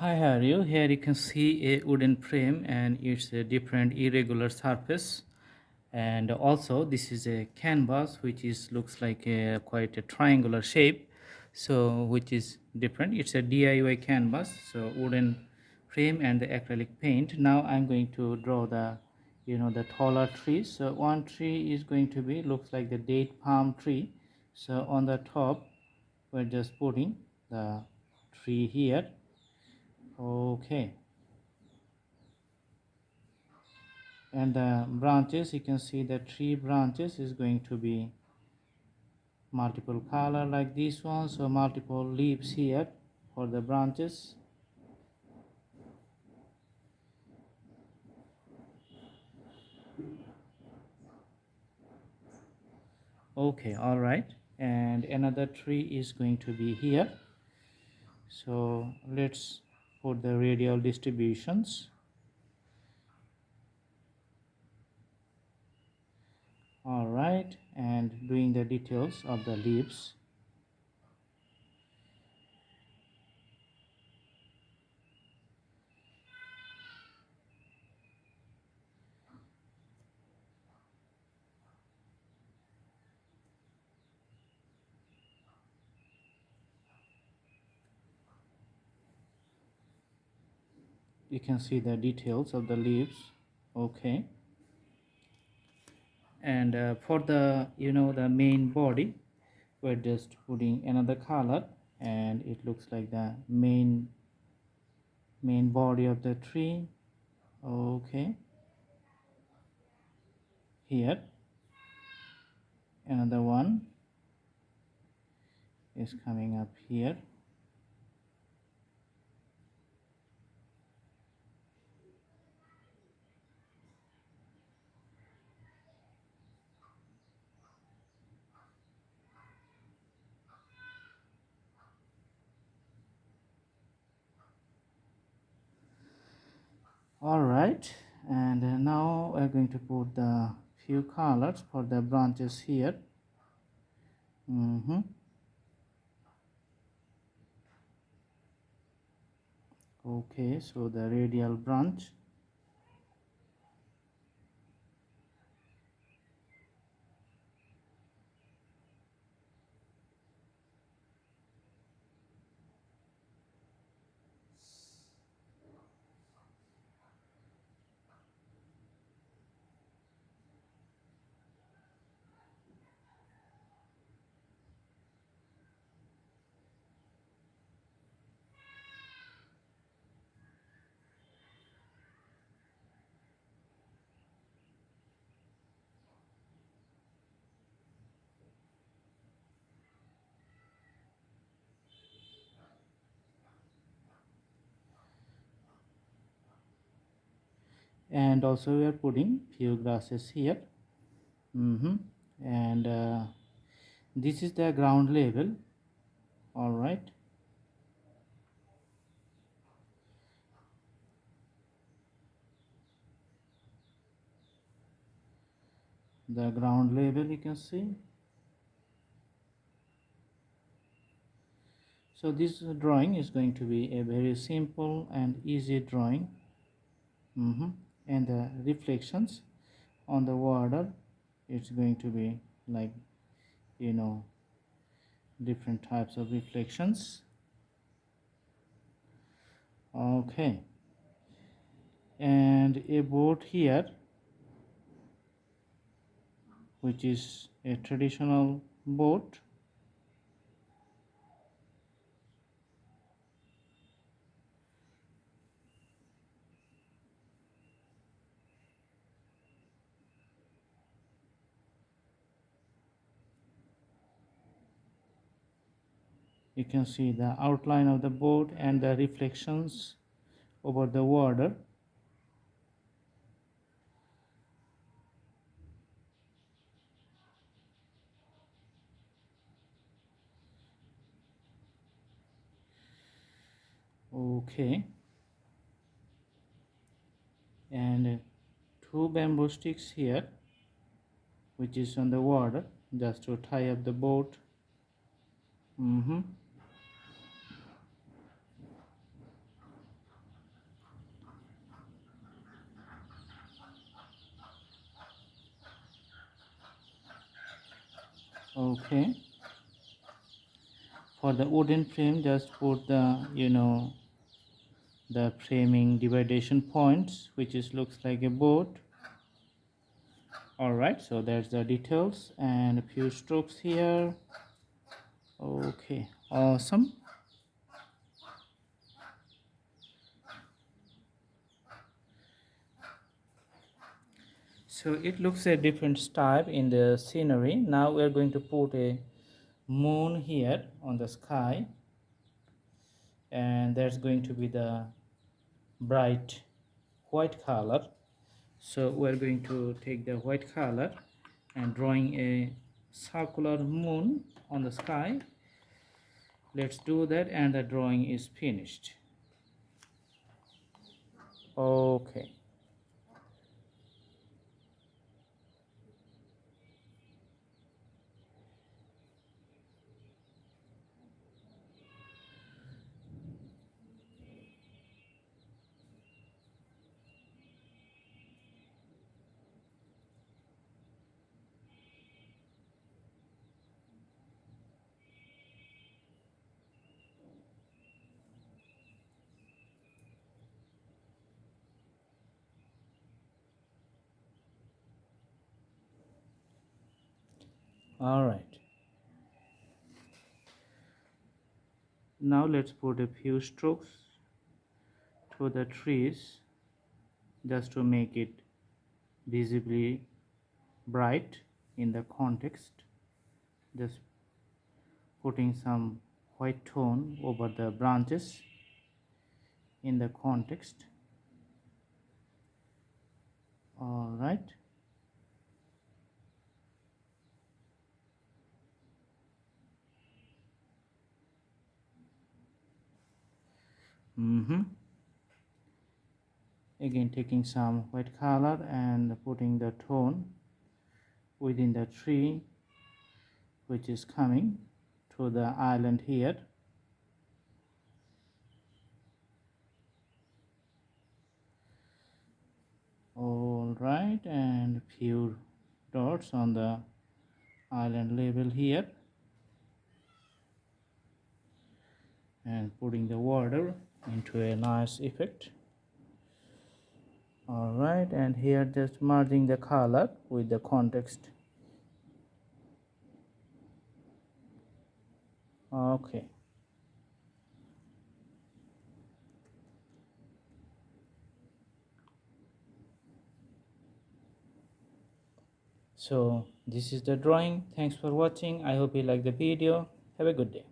Hi, how are you? Here you can see a wooden frame and it's a different irregular surface. And also this is a canvas which is looks like a quite a triangular shape. So which is different. It's a DIY canvas. So wooden frame and the acrylic paint. Now I'm going to draw the taller trees. So one tree is going to be looks like the date palm tree. So on the top we're just putting the tree here. Okay, and the branches, you can see the tree branches is going to be multiple color like this one, so multiple leaves here for the branches. Okay, all right, and another tree is going to be here. So let's put the radial distributions. All right, and doing the details of the leaves. You can see the details of the leaves. Okay, and for the main body, we're just putting another color, and it looks like the main body of the tree. Okay, here another one is coming up here. All right, and now we're going to put the few colors for the branches here. Okay, so the radial branch, and also we are putting few grasses here. And this is the ground level. All right, the ground level you can see. So this drawing is going to be a very simple and easy drawing. And the reflections on the water, it's going to be like you know different types of reflections. Okay, and a boat here, which is a traditional boat. You can see the outline of the boat and the reflections over the water. Okay, and two bamboo sticks here, which is on the water, just to tie up the boat. Okay, for the wooden frame, just put the the framing dividation points, which is looks like a boat. All right, so there's the details and a few strokes here. Okay, awesome. So it looks a different style in the scenery. Now we're going to put a moon here on the sky, and there's going to be the bright white color. So we're going to take the white color and drawing a circular moon on the sky. Let's do that, and the drawing is finished. Okay. All right. Now let's put a few strokes to the trees just to make it visibly bright in the context. Just putting some white tone over the branches in the context. All right. Again taking some white color and putting the tone within the tree which is coming to the island here. All right, and few dots on the island level here, and putting the water into a nice effect. All right, and here just merging the color with the context. Okay, so this is the drawing. Thanks for watching. I hope you like the video. Have a good day.